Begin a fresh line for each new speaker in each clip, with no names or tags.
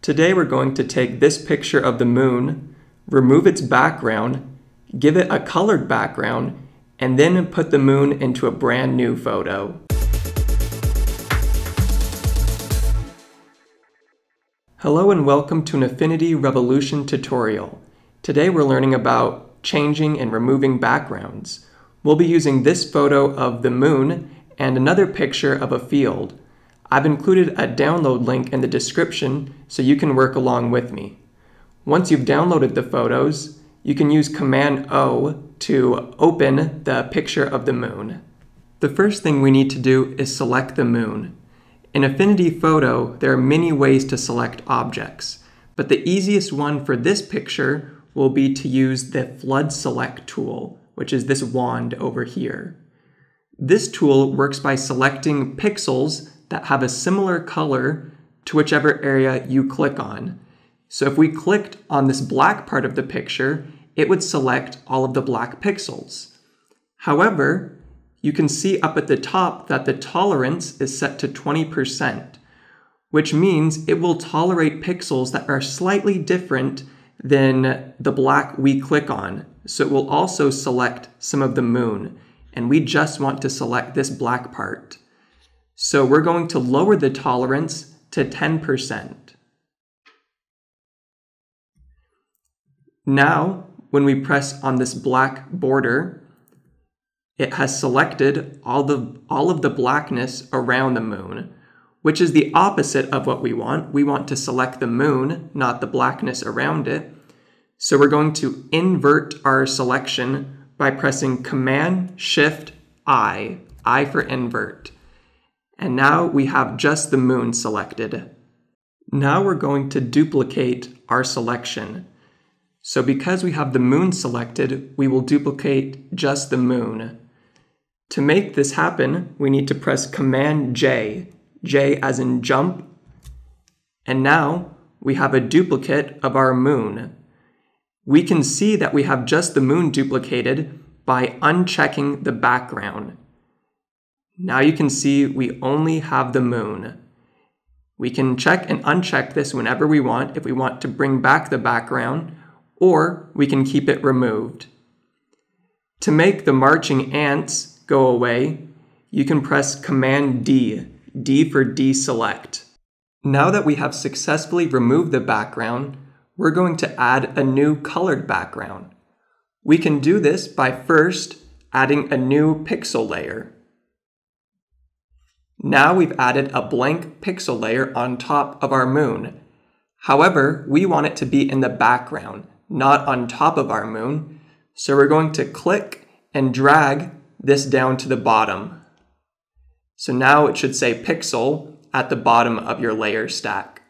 Today we're going to take this picture of the moon, remove its background, give it a colored background, and then put the moon into a brand new photo. Hello and welcome to an Affinity Revolution tutorial. Today we're learning about changing and removing backgrounds. We'll be using this photo of the moon and another picture of a field. I've included a download link in the description so you can work along with me. Once you've downloaded the photos, you can use Command O to open the picture of the moon. The first thing we need to do is select the moon. In Affinity Photo, there are many ways to select objects, but the easiest one for this picture will be to use the Flood Select tool, which is this wand over here. This tool works by selecting pixels that have a similar color to whichever area you click on. So if we clicked on this black part of the picture, it would select all of the black pixels. However, you can see up at the top that the tolerance is set to 20%, which means it will tolerate pixels that are slightly different than the black we click on. So it will also select some of the moon, and we just want to select this black part. So we're going to lower the tolerance to 10%. Now, when we press on this black border, it has selected all of the blackness around the moon, which is the opposite of what we want. We want to select the moon, not the blackness around it. So we're going to invert our selection by pressing Command-Shift-I, I for invert. And now we have just the moon selected. Now we're going to duplicate our selection. So because we have the moon selected, we will duplicate just the moon. To make this happen, we need to press Command-J, J as in jump, and now we have a duplicate of our moon. We can see that we have just the moon duplicated by unchecking the background. Now you can see we only have the moon. We can check and uncheck this whenever we want if we want to bring back the background, or we can keep it removed. To make the marching ants go away, you can press Command-D, D for deselect. Now that we have successfully removed the background, we're going to add a new colored background. We can do this by first adding a new pixel layer. Now we've added a blank pixel layer on top of our moon. However, we want it to be in the background, not on top of our moon. So we're going to click and drag this down to the bottom. So now it should say pixel at the bottom of your layer stack.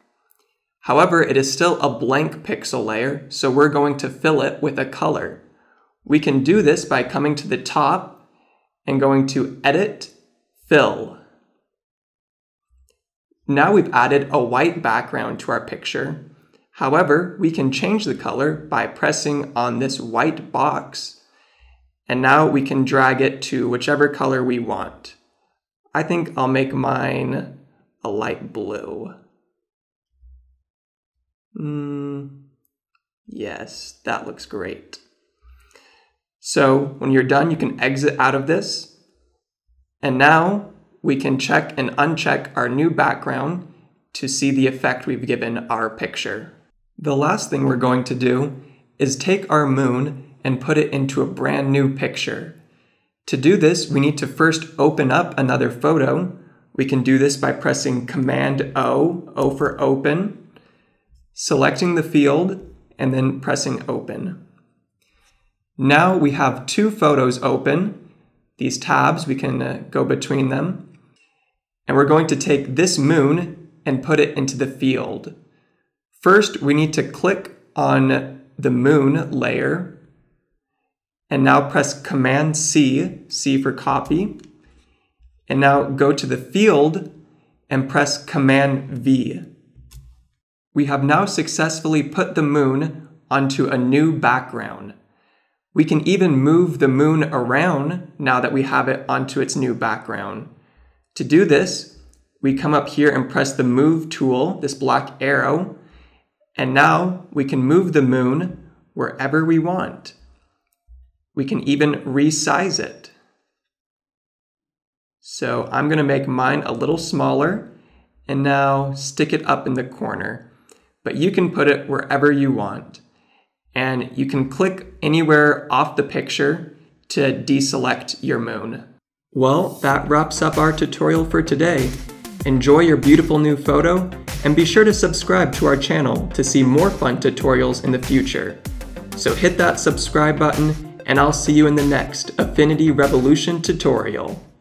However, it is still a blank pixel layer, so we're going to fill it with a color. We can do this by coming to the top and going to Edit, Fill. Now we've added a white background to our picture. However, we can change the color by pressing on this white box, and now we can drag it to whichever color we want. I think I'll make mine a light blue. Yes, that looks great. So when you're done, you can exit out of this, and now we can check and uncheck our new background to see the effect we've given our picture. The last thing we're going to do is take our moon and put it into a brand new picture. To do this, we need to first open up another photo. We can do this by pressing Command-O, O for open, selecting the field, and then pressing open. Now we have two photos open. These tabs, we can go between them. And we're going to take this moon and put it into the field. First, we need to click on the moon layer, and now press Command-C, C for copy, and now go to the field and press Command-V. We have now successfully put the moon onto a new background. We can even move the moon around now that we have it onto its new background. To do this, we come up here and press the Move tool, this black arrow, And now we can move the moon wherever we want. We can even resize it. So I'm going to make mine a little smaller and now stick it up in the corner. But you can put it wherever you want. And you can click anywhere off the picture to deselect your moon. Well, that wraps up our tutorial for today. Enjoy your beautiful new photo, and be sure to subscribe to our channel to see more fun tutorials in the future. So hit that subscribe button, and I'll see you in the next Affinity Revolution tutorial.